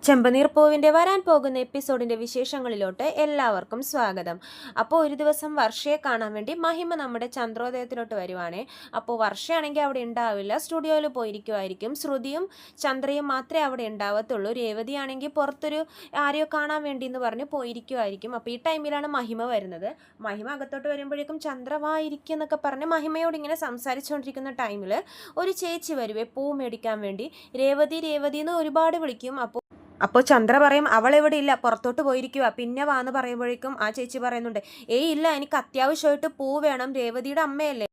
ചെമ്പനീർ പൂവിൻ്റെ വരാൻ പോകുന്ന എപ്പിസോഡിൻ്റെ വിശേഷങ്ങളിലോട്ട് എല്ലാവർക്കും സ്വാഗതം. അപ്പോൾ ഒരു ദിവസം വർഷയെ കാണാൻ വേണ്ടി മഹിമ നമ്മുടെ ചന്ദ്രോദയത്തിലോട്ട് വരുവാണേ. അപ്പോൾ വർഷയാണെങ്കിൽ അവിടെ ഉണ്ടാവില്ല, സ്റ്റുഡിയോയിൽ പോയിരിക്കുമായിരിക്കും. ശ്രുതിയും ചന്ദ്രയും മാത്രമേ അവിടെ ഉണ്ടാവത്തുള്ളൂ. രേവതിയാണെങ്കിൽ പുറത്തൊരു ആരെയോ കാണാൻ വേണ്ടി എന്ന് പറഞ്ഞ് പോയിരിക്കുമായിരിക്കും. അപ്പോൾ ഈ ടൈമിലാണ് മഹിമ വരുന്നത്. മഹിമ അകത്തോട്ട് വരുമ്പോഴേക്കും ചന്ദ്ര വായിരിക്കും എന്നൊക്കെ പറഞ്ഞ് മഹിമയോട് ഇങ്ങനെ സംസാരിച്ചുകൊണ്ടിരിക്കുന്ന ടൈമിൽ ഒരു ചേച്ചി വരുവേ പൂ മേടിക്കാൻ വേണ്ടി. രേവതി രേവതി എന്ന് ഒരുപാട് വിളിക്കും. അപ്പോൾ ചന്ദ്ര പറയും അവളെവിടെ ഇല്ല, പുറത്തോട്ട് പോയിരിക്കുക, പിന്നെ വാന്ന് പറയുമ്പോഴേക്കും ആ ചേച്ചി പറയുന്നുണ്ട്, ഏയ് ഇല്ല, എനിക്ക് അത്യാവശ്യമായിട്ട് പൂ വേണം, രേവതിയുടെ അമ്മയല്ലേ,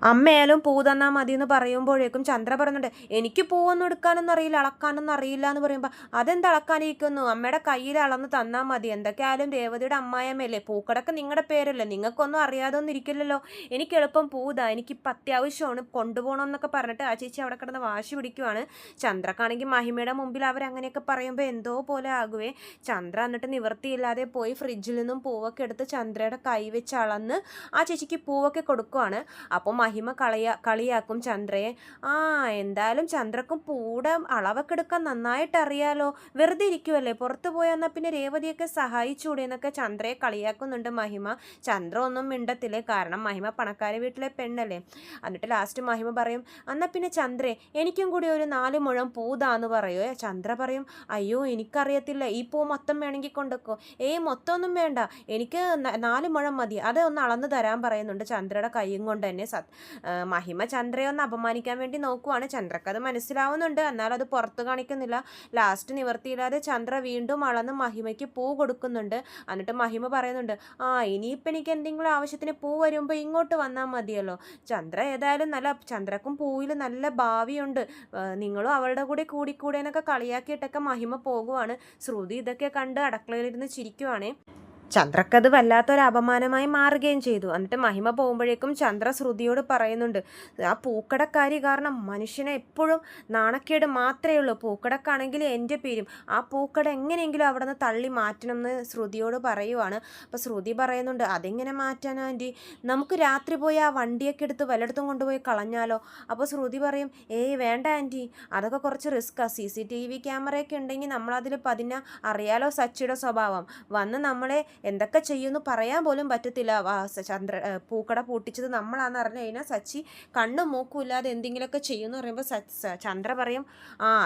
അമ്മയാലും പൂ തന്നാൽ മതി എന്ന് പറയുമ്പോഴേക്കും ചന്ദ്ര പറയുന്നുണ്ട്, എനിക്ക് പൂവൊന്നും എടുക്കാനൊന്നും അറിയില്ല, അളക്കാനൊന്നും അറിയില്ല എന്ന് പറയുമ്പോൾ, അതെന്ത് അളക്കാനിരിക്കുന്നു, അമ്മയുടെ കയ്യിൽ അളന്ന് തന്നാൽ മതി, എന്തൊക്കെയായാലും രേവതിയുടെ അമ്മായിയമ്മയല്ലേ, പൂക്കടക്ക് നിങ്ങളുടെ പേരല്ലേ, നിങ്ങൾക്കൊന്നും അറിയാതെ ഒന്നും ഇരിക്കില്ലല്ലോ, എനിക്ക് എളുപ്പം പൂതാ, എനിക്കിപ്പോൾ അത്യാവശ്യമാണ്, കൊണ്ടുപോകണം എന്നൊക്കെ പറഞ്ഞിട്ട് ആ ചേച്ചി അവിടെ കിടന്ന് വാശി പിടിക്കുവാണ്. ചന്ദ്രക്കാണെങ്കിൽ മഹിമയുടെ മുമ്പിൽ അവരങ്ങനെയൊക്കെ പറയുമ്പോൾ എന്തോ പോലെ ആകുവേ. ചന്ദ്ര എന്നിട്ട് നിവൃത്തിയില്ലാതെ പോയി ഫ്രിഡ്ജിൽ നിന്നും പൂവൊക്കെ എടുത്ത് ചന്ദ്രയുടെ കൈ വെച്ച് അളന്ന് ആ ചേച്ചിക്ക് പൂവൊക്കെ കൊടുക്കുവാണ്. അപ്പോൾ മഹിമ കളിയാക്കും ചന്ദ്രയെ. എന്തായാലും ചന്ദ്രക്കും പൂടെ അളവൊക്കെ എടുക്കാൻ നന്നായിട്ട് അറിയാലോ, വെറുതെ ഇരിക്കുമല്ലേ, പുറത്തു പോയെന്നാൽ പിന്നെ രേവതിയൊക്കെ സഹായിച്ചൂടെ എന്നൊക്കെ ചന്ദ്രയെ കളിയാക്കുന്നുണ്ട് മഹിമ. ചന്ദ്ര ഒന്നും മിണ്ടത്തില്ലേ, കാരണം മഹിമ പണക്കാരി വീട്ടിലെ പെണ്ണല്ലേ. എന്നിട്ട് ലാസ്റ്റ് മഹിമ പറയും, എന്നാൽ പിന്നെ ചന്ദ്രേ എനിക്കും കൂടി ഒരു 4 മുഴം പൂതാന്ന് പറയുമോ. ചന്ദ്ര പറയും, അയ്യോ എനിക്കറിയത്തില്ല, ഈ പൂ മൊത്തം വേണമെങ്കിൽ കൊണ്ടുവെക്കോ. മൊത്തമൊന്നും വേണ്ട, എനിക്ക് 4 മുഴം മതി, അത് ഒന്ന് അളന്ന് തരാൻ പറയുന്നുണ്ട് ചന്ദ്രയുടെ കൈയും കൊണ്ട് തന്നെ. മഹിമ ചന്ദ്രയെ ഒന്ന് അപമാനിക്കാൻ വേണ്ടി നോക്കുവാണ്. ചന്ദ്രക്ക് അത് മനസ്സിലാവുന്നുണ്ട്, എന്നാലും അത് പുറത്ത് കാണിക്കുന്നില്ല. ലാസ്റ്റ് നിവർത്തിയില്ലാതെ ചന്ദ്ര വീണ്ടും അളന്ന് മഹിമയ്ക്ക് പൂ കൊടുക്കുന്നുണ്ട്. എന്നിട്ട് മഹിമ പറയുന്നുണ്ട്, ഇനിയിപ്പോൾ എനിക്ക് എന്തെങ്കിലും ആവശ്യത്തിന് പൂ വരുമ്പോൾ ഇങ്ങോട്ട് വന്നാൽ മതിയല്ലോ. ചന്ദ്ര ഏതായാലും ചന്ദ്രക്കും പൂവിൽ നല്ല ഭാവിയുണ്ട്, നിങ്ങളും അവളുടെ കൂടെ കൂടിക്കൂടെ എന്നൊക്കെ കളിയാക്കിയിട്ടൊക്കെ മഹിമ പോകുവാണ്. ശ്രുതി ഇതൊക്കെ കണ്ട് അടുക്കളയിലിരുന്ന് ചിരിക്കുവാണേ. ചന്ദ്രക്കത് വല്ലാത്തൊരു അപമാനമായി മാറുകയും ചെയ്തു. എന്നിട്ട് മഹിമ പോകുമ്പോഴേക്കും ചന്ദ്ര ശ്രുതിയോട് പറയുന്നുണ്ട്, ആ പൂക്കടക്കാരി കാരണം മനുഷ്യനെ എപ്പോഴും നാണക്കേട് മാത്രമേ ഉള്ളൂ, പൂക്കടക്കാണെങ്കിൽ എൻ്റെ പേരും, ആ പൂക്കട എങ്ങനെയെങ്കിലും അവിടെ നിന്ന് തള്ളി മാറ്റണം എന്ന് ശ്രുതിയോട് പറയുവാണ്. അപ്പോൾ ശ്രുതി പറയുന്നുണ്ട്, അതെങ്ങനെ മാറ്റാനോ ആൻറ്റി, നമുക്ക് രാത്രി പോയി ആ വണ്ടിയൊക്കെ എടുത്ത് വല്ലയിടത്തും കൊണ്ടുപോയി കളഞ്ഞാലോ. അപ്പോൾ ശ്രുതി പറയും, വേണ്ട ആൻറ്റി, അതൊക്കെ കുറച്ച് റിസ്ക്കാണ്, CCTV ക്യാമറയൊക്കെ ഉണ്ടെങ്കിൽ നമ്മളതിൽ അറിയാലോ സച്ചിയുടെ സ്വഭാവം, വന്ന് നമ്മളെ എന്തൊക്കെ ചെയ്യുമെന്ന് പറയാൻ പോലും പറ്റത്തില്ല. പൂക്കട പൂട്ടിച്ചത് നമ്മളാന്ന് അറിഞ്ഞു കഴിഞ്ഞാൽ സച്ചി കണ്ണും മൂക്കും ഇല്ലാതെ എന്തെങ്കിലുമൊക്കെ ചെയ്യുമെന്ന് പറയുമ്പോൾ ചന്ദ്ര പറയും,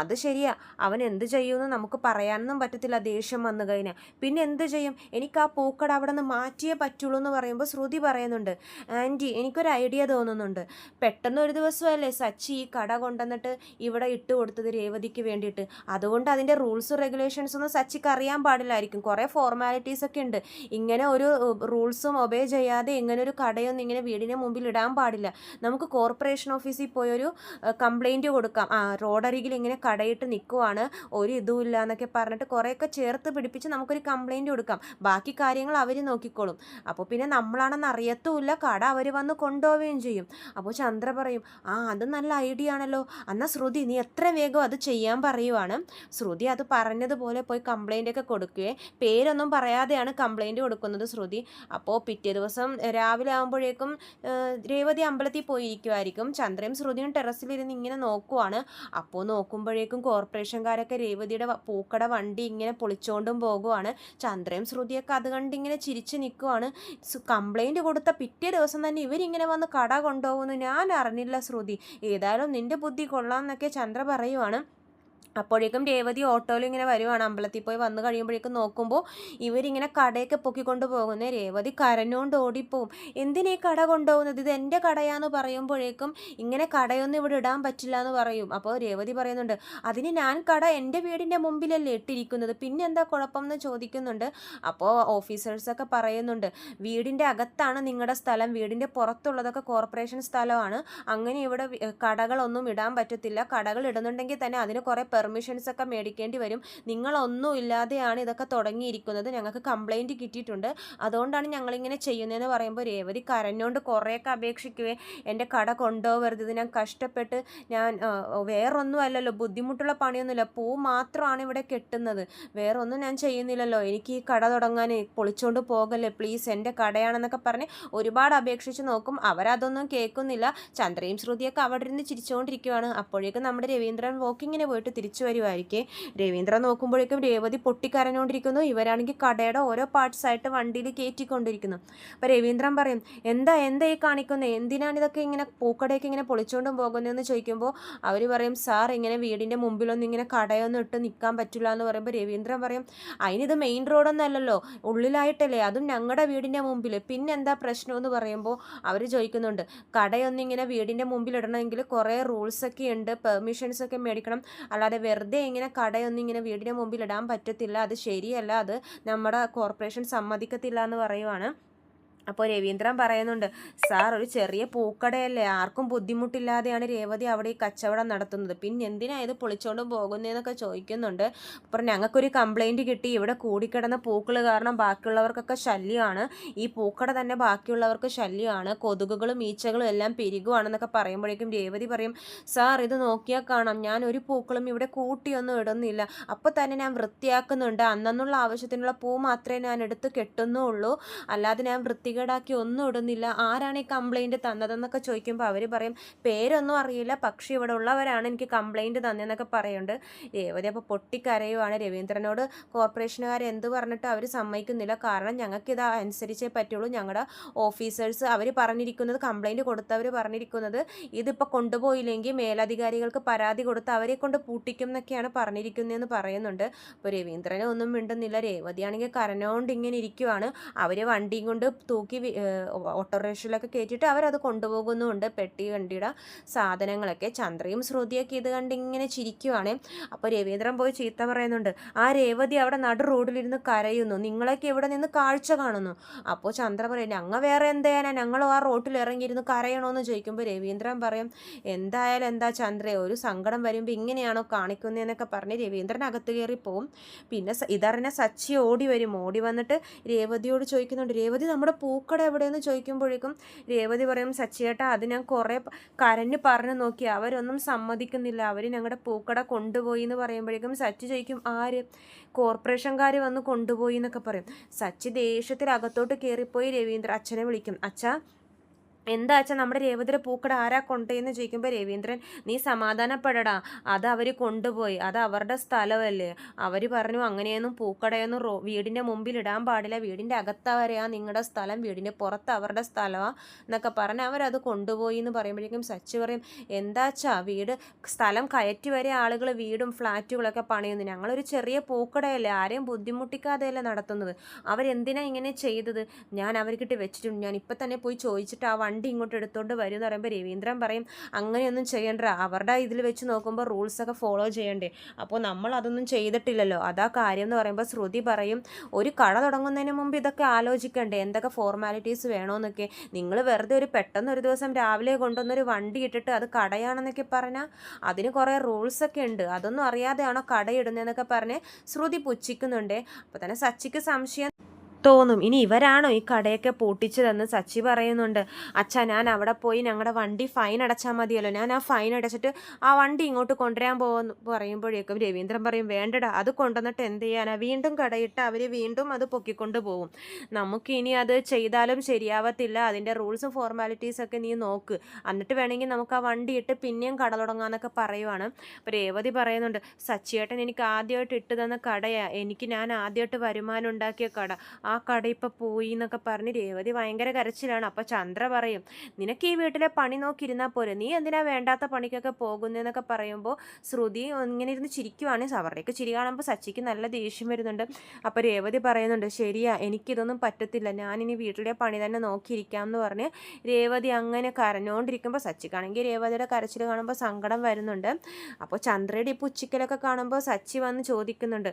അത് ശരിയാ, അവൻ എന്ത് ചെയ്യുമെന്ന് നമുക്ക് പറയാനൊന്നും പറ്റത്തില്ല, ദേഷ്യം വന്നു കഴിഞ്ഞാൽ പിന്നെ എന്ത് ചെയ്യും, എനിക്ക് ആ പൂക്കട അവിടെ നിന്ന് മാറ്റിയേ പറ്റുള്ളൂ എന്ന് പറയുമ്പോൾ ശ്രുതി പറയുന്നുണ്ട്, ആൻറ്റി എനിക്കൊരു ഐഡിയ തോന്നുന്നുണ്ട്, പെട്ടെന്ന് ഒരു ദിവസമല്ലേ സച്ചി ഈ കട കൊണ്ടുവന്നിട്ട് ഇവിടെ ഇട്ട് കൊടുത്തത് രേവതിക്ക് വേണ്ടിയിട്ട്, അതുകൊണ്ട് അതിൻ്റെ റൂൾസും റെഗുലേഷൻസ് ഒന്നും സച്ചിക്ക് അറിയാൻ പാടില്ലായിരിക്കും, കുറേ ഫോർമാലിറ്റീസ് ഒക്കെ ഉണ്ട്, ഇങ്ങനെ ഒരു റൂൾസും ഒബേ ചെയ്യാതെ ഇങ്ങനെ ഒരു കടയൊന്നും ഇങ്ങനെ വീടിന് മുമ്പിൽ ഇടാൻ പാടില്ല, നമുക്ക് കോർപ്പറേഷൻ ഓഫീസിൽ പോയൊരു കംപ്ലൈൻറ്റ് കൊടുക്കാം, റോഡരികിൽ ഇങ്ങനെ കടയിട്ട് നിൽക്കുവാണ്, ഒരു ഇതുമില്ല എന്നൊക്കെ പറഞ്ഞിട്ട് കുറേയൊക്കെ ചേർത്ത് പിടിപ്പിച്ച് നമുക്കൊരു കംപ്ലൈൻറ്റ് കൊടുക്കാം, ബാക്കി കാര്യങ്ങൾ അവർ നോക്കിക്കോളും, അപ്പോൾ പിന്നെ നമ്മളാണെന്ന് അറിയത്തുമില്ല, കട അവർ വന്ന് കൊണ്ടുപോവുകയും ചെയ്യും. അപ്പോൾ ചന്ദ്ര പറയും, അത് നല്ല ഐഡിയ ആണല്ലോ, എന്നാൽ ശ്രുതി നീ എത്ര വേഗം അത് ചെയ്യാൻ പറയുവാണ്. ശ്രുതി അത് പറഞ്ഞതുപോലെ പോയി കംപ്ലൈൻ്റ് ഒക്കെ കൊടുക്കുകയെ, പേരൊന്നും പറയാതെയാണ് കംപ്ലൈൻറ്റ് കൊടുക്കുന്നത് ശ്രുതി. അപ്പോൾ പിറ്റേ ദിവസം രാവിലെ ആകുമ്പോഴേക്കും രേവതി അമ്പലത്തിൽ പോയിരിക്കുമായിരിക്കും. ചന്ദ്രയും ശ്രുതിയും ടെറസിലിരുന്ന് ഇങ്ങനെ നോക്കുവാണ്. അപ്പോൾ നോക്കുമ്പോഴേക്കും കോർപ്പറേഷൻകാരൊക്കെ രേവതിയുടെ പൂക്കട വണ്ടി ഇങ്ങനെ പൊളിച്ചുകൊണ്ടും പോകുവാണ്. ചന്ദ്രയും ശ്രുതിയൊക്കെ അത് കണ്ട് ഇങ്ങനെ ചിരിച്ച് നിൽക്കുവാണ്. കംപ്ലൈൻറ്റ് കൊടുത്ത പിറ്റേ ദിവസം തന്നെ ഇവരിങ്ങനെ വന്ന് കട കൊണ്ടുപോകുന്നു ഞാൻ അറിഞ്ഞില്ല ശ്രുതി, ഏതായാലും നിൻ്റെ ബുദ്ധി കൊള്ളാം എന്നൊക്കെ ചന്ദ്ര പറയുവാണ്. അപ്പോഴേക്കും രേവതി ഓട്ടോയിൽ ഇങ്ങനെ വരുവാണ്. അമ്പലത്തിൽ പോയി വന്ന് കഴിയുമ്പോഴേക്കും നോക്കുമ്പോൾ ഇവരിങ്ങനെ കടയൊക്കെ പൊക്കിക്കൊണ്ട് പോകുന്നത്. രേവതി കരഞ്ഞുകൊണ്ട് ഓടിപ്പോവും. എന്തിനാ ഈ കട കൊണ്ടുപോകുന്നത്, ഇത് എൻ്റെ കടയാന്ന് പറയുമ്പോഴേക്കും ഇങ്ങനെ കടയൊന്നും ഇവിടെ ഇടാൻ പറ്റില്ല എന്ന് പറയും. അപ്പോൾ രേവതി പറയുന്നുണ്ട്, അതിന് ഞാൻ കട എൻ്റെ വീടിൻ്റെ മുമ്പിലല്ലേ ഇട്ടിരിക്കുന്നത്, പിന്നെ എന്താ കുഴപ്പം എന്ന് ചോദിക്കുന്നുണ്ട്. അപ്പോൾ ഓഫീസേഴ്സൊക്കെ പറയുന്നുണ്ട്, വീടിൻ്റെ അകത്താണ് നിങ്ങളുടെ സ്ഥലം, വീടിൻ്റെ പുറത്തുള്ളതൊക്കെ കോർപ്പറേഷൻ സ്ഥലമാണ്, അങ്ങനെ ഇവിടെ കടകളൊന്നും ഇടാൻ പറ്റത്തില്ല, കടകൾ ഇടുന്നുണ്ടെങ്കിൽ തന്നെ അതിന് കുറേ പെർമിഷൻസ് ഒക്കെ മേടിക്കേണ്ടി വരും, നിങ്ങളൊന്നും ഇല്ലാതെയാണ് ഇതൊക്കെ തുടങ്ങിയിരിക്കുന്നത്, ഞങ്ങൾക്ക് കംപ്ലൈൻറ്റ് കിട്ടിയിട്ടുണ്ട്, അതുകൊണ്ടാണ് ഞങ്ങളിങ്ങനെ ചെയ്യുന്നതെന്ന് പറയുമ്പോൾ രേവതി കരഞ്ഞുകൊണ്ട് കുറേയൊക്കെ അപേക്ഷിക്കുവേ, എൻ്റെ കട കൊണ്ടുപോകരുത്, ഇത് ഞാൻ കഷ്ടപ്പെട്ട് വേറൊന്നും അല്ലല്ലോ, ബുദ്ധിമുട്ടുള്ള പണിയൊന്നുമില്ല, പൂ മാത്രമാണ് ഇവിടെ കെട്ടുന്നത്, വേറൊന്നും ഞാൻ ചെയ്യുന്നില്ലല്ലോ, എനിക്ക് ഈ കട തുടങ്ങാൻ, പൊളിച്ചുകൊണ്ട് പോകല്ലേ പ്ലീസ്, എൻ്റെ കടയാണെന്നൊക്കെ പറഞ്ഞ് ഒരുപാട് അപേക്ഷിച്ച് നോക്കും. അവരതൊന്നും കേൾക്കുന്നില്ല. ചന്ദ്രയും ശ്രുതിയൊക്കെ അവിടെ ഇരുന്ന് ചിരിച്ചുകൊണ്ടിരിക്കുകയാണ്. അപ്പോഴേക്കും നമ്മുടെ രവീന്ദ്രൻ വാക്കിങ്ങിന് പോയിട്ട് തിരിച്ചു വരുമായിരിക്കും. രവീന്ദ്രൻ നോക്കുമ്പോഴേക്കും രേവതി പൊട്ടിക്കരഞ്ഞുകൊണ്ടിരിക്കുന്നു. ഇവരാണെങ്കിൽ കടയുടെ ഓരോ പാർട്സായിട്ട് വണ്ടിയിൽ കയറ്റിക്കൊണ്ടിരിക്കുന്നു. അപ്പോൾ രവീന്ദ്രൻ പറയും, എന്താ ഈ കാണിക്കുന്നത്, എന്തിനാണ് ഇതൊക്കെ ഇങ്ങനെ പൂക്കടയൊക്കെ ഇങ്ങനെ പൊളിച്ചുകൊണ്ടും പോകുന്നതെന്ന് ചോദിക്കുമ്പോൾ അവർ പറയും, സാർ ഇങ്ങനെ വീടിൻ്റെ മുമ്പിലൊന്നും ഇങ്ങനെ കടയൊന്നും ഇട്ട് നിൽക്കാൻ പറ്റില്ല എന്ന് പറയുമ്പോൾ രവീന്ദ്രൻ പറയും, അതിനിത് മെയിൻ റോഡൊന്നും അല്ലല്ലോ, ഉള്ളിലായിട്ടല്ലേ, അതും ഞങ്ങളുടെ വീടിൻ്റെ മുമ്പിൽ, പിന്നെന്താ പ്രശ്നമെന്ന് പറയുമ്പോൾ അവർ ചോദിക്കുന്നുണ്ട്, കടയൊന്നും ഇങ്ങനെ വീടിൻ്റെ മുമ്പിൽ ഇടണമെങ്കിൽ കുറേ റൂൾസൊക്കെ ഉണ്ട്, പെർമിഷൻസൊക്കെ മേടിക്കണം, അല്ലാതെ വെറുതെ ഇങ്ങനെ കടയൊന്നും ഇങ്ങനെ വീടിൻ്റെ മുമ്പിൽ ഇടാൻ പറ്റത്തില്ല, അത് ശരിയല്ല, അത് നമ്മുടെ കോർപ്പറേഷൻ സമ്മതിക്കത്തില്ല എന്ന് പറയുവാണ്. അപ്പോൾ രവീന്ദ്രൻ പറയുന്നുണ്ട്, സാർ ഒരു ചെറിയ പൂക്കടയല്ലേ, ആർക്കും ബുദ്ധിമുട്ടില്ലാതെയാണ് രേവതി അവിടെ ഈ കച്ചവടം നടത്തുന്നത്, പിന്നെ എന്തിനാ ഇത് പൊളിച്ചുകൊണ്ട് പോകുന്നതെന്നൊക്കെ ചോദിക്കുന്നുണ്ട്. അപ്പോൾ ഞങ്ങൾക്കൊരു കംപ്ലൈൻറ്റ് കിട്ടി, ഇവിടെ കൂടിക്കിടന്ന പൂക്കൾ കാരണം ബാക്കിയുള്ളവർക്കൊക്കെ ശല്യമാണ്, ഈ പൂക്കട തന്നെ ബാക്കിയുള്ളവർക്ക് ശല്യമാണ്, കൊതുകുകളും ഈച്ചകളും എല്ലാം പെരുകുവാണെന്നൊക്കെ പറയുമ്പോഴേക്കും രേവതി പറയും, സാർ ഇത് നോക്കിയാൽ കാണാം, ഞാൻ ഒരു പൂക്കളും ഇവിടെ കൂട്ടിയൊന്നും ഇടുന്നില്ല, അപ്പോൾ തന്നെ ഞാൻ വൃത്തിയാക്കുന്നുണ്ട്, അന്നുള്ള ആവശ്യത്തിനുള്ള പൂ മാത്രമേ ഞാൻ എടുത്ത് കെട്ടുന്നുള്ളൂ, അല്ലാതെ ഞാൻ വൃത്തികേടാക്കി ഒന്നും ഇടുന്നില്ല, ആരാണ് ഈ കംപ്ലൈൻറ്റ് തന്നതെന്നൊക്കെ ചോദിക്കുമ്പോൾ അവർ പറയും, പേരൊന്നും അറിയില്ല, പക്ഷേ ഇവിടെ ഉള്ളവരാണ് എനിക്ക് കംപ്ലൈൻറ്റ് തന്നതെന്നൊക്കെ പറയുന്നുണ്ട്. രേവതി അപ്പോൾ പൊട്ടിക്കരയുവാണ്. രവീന്ദ്രനോട് കോർപ്പറേഷനുകാർ എന്ത് പറഞ്ഞിട്ട് അവർ സമ്മതിക്കുന്നില്ല, കാരണം ഞങ്ങൾക്കിത് അനുസരിച്ചേ പറ്റുള്ളൂ, ഞങ്ങളുടെ ഓഫീസേഴ്സ് അവർ പറഞ്ഞിരിക്കുന്നത്, കംപ്ലൈൻറ്റ് കൊടുത്തവർ പറഞ്ഞിരിക്കുന്നത്, ഇതിപ്പോൾ കൊണ്ടുപോയില്ലെങ്കിൽ മേലധികാരികൾക്ക് പരാതി കൊടുത്ത് അവരെ കൊണ്ട് പൂട്ടിക്കും എന്നൊക്കെയാണ് പറഞ്ഞിരിക്കുന്നതെന്ന് പറയുന്നുണ്ട്. അപ്പോൾ രവീന്ദ്രനെ ഒന്നും മിണ്ടുന്നില്ല. രേവതിയാണെങ്കിൽ കരഞ്ഞുകൊണ്ട് ഇങ്ങനെ ഇരിക്കുവാണ്. അവർ വണ്ടിയും കൊണ്ട് തൂക്കി ഓട്ടോറിക്ഷയിലൊക്കെ കയറ്റിയിട്ട് അവരത് കൊണ്ടുപോകുന്നുമുണ്ട്, പെട്ടി വണ്ടിയുടെ സാധനങ്ങളൊക്കെ. ചന്ദ്രയും ശ്രുതിയൊക്കെ ഇത് കണ്ട് ഇങ്ങനെ ചിരിക്കുവാണ്. അപ്പോൾ രവീന്ദ്രൻ പോയി ചീത്ത പറയുന്നുണ്ട്, ആ രേവതി അവിടെ നടു റോഡിലിരുന്ന് കരയുന്നു, നിങ്ങളൊക്കെ ഇവിടെ നിന്ന് കാഴ്ച കാണുന്നു. അപ്പോൾ ചന്ദ്ര പറയും, ഞങ്ങൾ വേറെ എന്ത് ചെയ്യാനാ, ഞങ്ങൾ ആ റോട്ടിൽ ഇറങ്ങിയിരുന്ന് കരയണമെന്ന് ചോദിക്കുമ്പോൾ രവീന്ദ്രൻ പറയും, എന്തായാലും എന്താ ചന്ദ്ര, ഒരു സങ്കടം വരുമ്പോൾ ഇങ്ങനെയാണോ കാണിക്കുന്നതെന്നൊക്കെ പറഞ്ഞ് രവീന്ദ്രൻ അകത്ത് കയറി പോവും. പിന്നെ ഇതറിഞ്ഞ സച്ചി ഓടി വരും. ഓടി വന്നിട്ട് രേവതിയോട് ചോദിക്കുന്നുണ്ട്, രേവതി നമ്മുടെ പൂക്കട എവിടെയെന്ന് ചോദിക്കുമ്പോഴേക്കും രേവതി പറയും, സച്ചിയേട്ടാ അത് ഞാൻ കുറേ കരഞ്ഞ് പറഞ്ഞു നോക്കി, അവരൊന്നും സമ്മതിക്കുന്നില്ല, അവർ ഞങ്ങളുടെ പൂക്കട കൊണ്ടുപോയി എന്ന് പറയുമ്പോഴേക്കും സച്ചി ചോദിക്കും, ആര്, കോർപ്പറേഷൻകാർ വന്ന് കൊണ്ടുപോയി എന്നൊക്കെ പറയും. സച്ചി ദേഷ്യത്തിൽ അകത്തോട്ട് കയറിപ്പോയി അച്ഛനെ വിളിക്കും, അച്ഛാ എന്താ വെച്ചാൽ നമ്മുടെ രേവതിയുടെ പൂക്കട ആരാ കൊണ്ടുപോയെന്ന് ചോദിക്കുമ്പോൾ രവീന്ദ്രൻ, നീ സമാധാനപ്പെടടാ, അത് അവർ കൊണ്ടുപോയി, അത് അവരുടെ സ്ഥലമല്ലേ, അവർ പറഞ്ഞു അങ്ങനെയൊന്നും പൂക്കടയൊന്നും വീടിൻ്റെ മുമ്പിൽ ഇടാൻ പാടില്ല, വീടിൻ്റെ അകത്താ വരെയാ നിങ്ങളുടെ സ്ഥലം, വീടിൻ്റെ പുറത്ത് അവരുടെ സ്ഥലമാണ് എന്നൊക്കെ പറഞ്ഞ് അവരത് കൊണ്ടുപോയി എന്ന് പറയുമ്പോഴേക്കും സച്ചി പറയും, എന്താച്ചാ വീട് സ്ഥലം കയറ്റി വരെ ആളുകൾ വീടും ഫ്ലാറ്റുകളൊക്കെ പണിയുന്നു, ഞങ്ങളൊരു ചെറിയ പൂക്കടയല്ലേ, ആരെയും ബുദ്ധിമുട്ടിക്കാതെയല്ലേ നടത്തുന്നത്, അവരെന്തിനാ ഇങ്ങനെ ചെയ്തത്, ഞാൻ അവർക്കിട്ട് വെച്ചിട്ടുണ്ട്, ഞാൻ ഇപ്പം തന്നെ പോയി ചോദിച്ചിട്ട് ആ വണ്ടി ഇങ്ങോട്ട് എടുത്തുകൊണ്ട് വരും എന്ന് പറയുമ്പോൾ രവീന്ദ്രൻ പറയും, അങ്ങനെയൊന്നും ചെയ്യണ്ട, അവരുടെ ഇതിൽ വെച്ച് നോക്കുമ്പോൾ റൂൾസൊക്കെ ഫോളോ ചെയ്യണ്ടേ, അപ്പോൾ നമ്മൾ അതൊന്നും ചെയ്തിട്ടില്ലല്ലോ, അതാ കാര്യം എന്ന് പറയുമ്പോൾ ശ്രുതി പറയും, ഒരു കട തുടങ്ങുന്നതിന് മുമ്പ് ഇതൊക്കെ ആലോചിക്കണ്ടേ, എന്തൊക്കെ ഫോർമാലിറ്റീസ് വേണമെന്നൊക്കെ, നിങ്ങൾ വെറുതെ ഒരു പെട്ടെന്ന് ഒരു ദിവസം രാവിലെ കൊണ്ടുവന്നൊരു വണ്ടി ഇട്ടിട്ട് അത് കടയാണെന്നൊക്കെ പറഞ്ഞാൽ അതിന് കുറേ റൂൾസൊക്കെ ഉണ്ട്, അതൊന്നും അറിയാതെയാണോ കടയിടുന്നതെന്നൊക്കെ പറഞ്ഞ് ശ്രുതി പുച്ഛിക്കുന്നുണ്ട്. അപ്പോൾ തന്നെ സച്ചിക്ക് സംശയം തോന്നും, ഇനി ഇവരാണോ ഈ കടയൊക്കെ പൂട്ടിച്ചതെന്ന് സച്ചി പറയുന്നുണ്ട്. അച്ഛാ ഞാൻ അവിടെ പോയി ഞങ്ങളുടെ വണ്ടി ഫൈൻ അടച്ചാൽ മതിയല്ലോ, ഞാൻ ആ ഫൈൻ അടച്ചിട്ട് ആ വണ്ടി ഇങ്ങോട്ട് കൊണ്ടുവരാൻ പോകുന്നു പറയുമ്പോഴേക്കും രവീന്ദ്രൻ പറയും, വേണ്ടടാ, അത് കൊണ്ടുവന്നിട്ട് എന്ത് ചെയ്യാനാ, വീണ്ടും കടയിട്ട് അവർ വീണ്ടും അത് പൊക്കിക്കൊണ്ട് പോകും, നമുക്ക് ഇനി അത് ചെയ്താലും ശരിയാവത്തില്ല, അതിൻ്റെ റൂൾസും ഫോർമാലിറ്റീസൊക്കെ നീ നോക്ക്, എന്നിട്ട് വേണമെങ്കിൽ നമുക്ക് ആ വണ്ടി ഇട്ട് പിന്നെയും കട തുടങ്ങാമെന്നൊക്കെ പറയുവാണ്. അപ്പോൾ രേവതി പറയുന്നുണ്ട്, സച്ചിയേട്ടൻ എനിക്ക് ആദ്യമായിട്ട് ഇട്ട് തന്ന കടയാണ്, ഞാൻ ആദ്യമായിട്ട് വരുമാനം ഉണ്ടാക്കിയ കട, ആ കട ഇപ്പം പോയി എന്നൊക്കെ പറഞ്ഞ് രേവതി ഭയങ്കര കരച്ചിലാണ്. അപ്പോൾ ചന്ദ്ര പറയും, നിനക്ക് ഈ വീട്ടിലെ പണി നോക്കിയിരുന്നാൽ പോരെ, നീ എന്തിനാ വേണ്ടാത്ത പണിക്കൊക്കെ പോകുന്നതെന്നൊക്കെ പറയുമ്പോൾ ശ്രുതി ഇങ്ങനെ ഇരുന്ന് ചിരിക്കുവാണ്. അവരുടെയൊക്കെ ചിരി കാണുമ്പോൾ സച്ചിക്ക് നല്ല ദേഷ്യം വരുന്നുണ്ട്. അപ്പോൾ രേവതി പറയുന്നുണ്ട്, ശരിയാ, എനിക്കിതൊന്നും പറ്റത്തില്ല, ഞാനിനി വീട്ടിലെ പണി തന്നെ നോക്കിയിരിക്കാം എന്ന് പറഞ്ഞ് രേവതി അങ്ങനെ കരഞ്ഞുകൊണ്ടിരിക്കുമ്പോൾ സച്ചിക്കാണെങ്കിൽ രേവതിയുടെ കരച്ചിൽ കാണുമ്പോൾ സങ്കടം വരുന്നുണ്ട്. അപ്പോൾ ചന്ദ്രയുടെ ഈ പുച്ചിക്കലൊക്കെ കാണുമ്പോൾ സച്ചി വന്ന് ചോദിക്കുന്നുണ്ട്,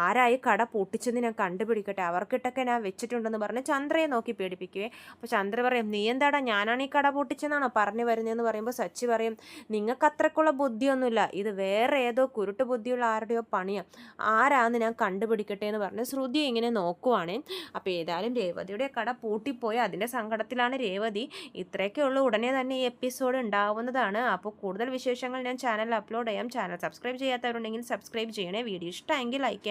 ആരായി കട പൂട്ടിച്ചെന്ന് ഞാൻ കണ്ടുപിടിക്കട്ടെ, അവർക്കിട്ടൊക്കെ ഞാൻ വെച്ചിട്ടുണ്ടെന്ന് പറഞ്ഞ് ചന്ദ്രയെ നോക്കി പേടിപ്പിക്കുവേ. അപ്പോൾ ചന്ദ്ര പറയും, നീ എന്താടാ ഞാനാണ് ഈ കട പൊട്ടിച്ചെന്നാണോ പറഞ്ഞു വരുന്നതെന്ന് പറയുമ്പോൾ സച്ചി പറയും, നിങ്ങൾക്ക് അത്രക്കുള്ള ബുദ്ധിയൊന്നുമില്ല, ഇത് വേറെ ഏതോ കുരുട്ട് ബുദ്ധിയുള്ള ആരുടെയോ പണിയാണ്, ആരാന്ന് ഞാൻ കണ്ടുപിടിക്കട്ടെ എന്ന് പറഞ്ഞ് ശ്രുതി ഇങ്ങനെ നോക്കുവാണ്. അപ്പോൾ ഏതായാലും രേവതിയുടെ കട പൂട്ടിപ്പോയി, അതിൻ്റെ സങ്കടത്തിലാണ് രേവതി. ഇത്രയൊക്കെ ഉള്ളൂ, ഉടനെ തന്നെ ഈ എപ്പിസോഡ് ഉണ്ടാവുന്നതാണ്. അപ്പോൾ കൂടുതൽ വിശേഷങ്ങൾ ഞാൻ ചാനലിൽ അപ്ലോഡ് ചെയ്യാം. ചാനൽ സബ്സ്ക്രൈബ് ചെയ്യാത്തവരുണ്ടെങ്കിൽ സബ്സ്ക്രൈബ് ചെയ്യണേ. വീഡിയോ ഇഷ്ടമെങ്കിൽ ലൈക്ക് ചെയ്യാൻ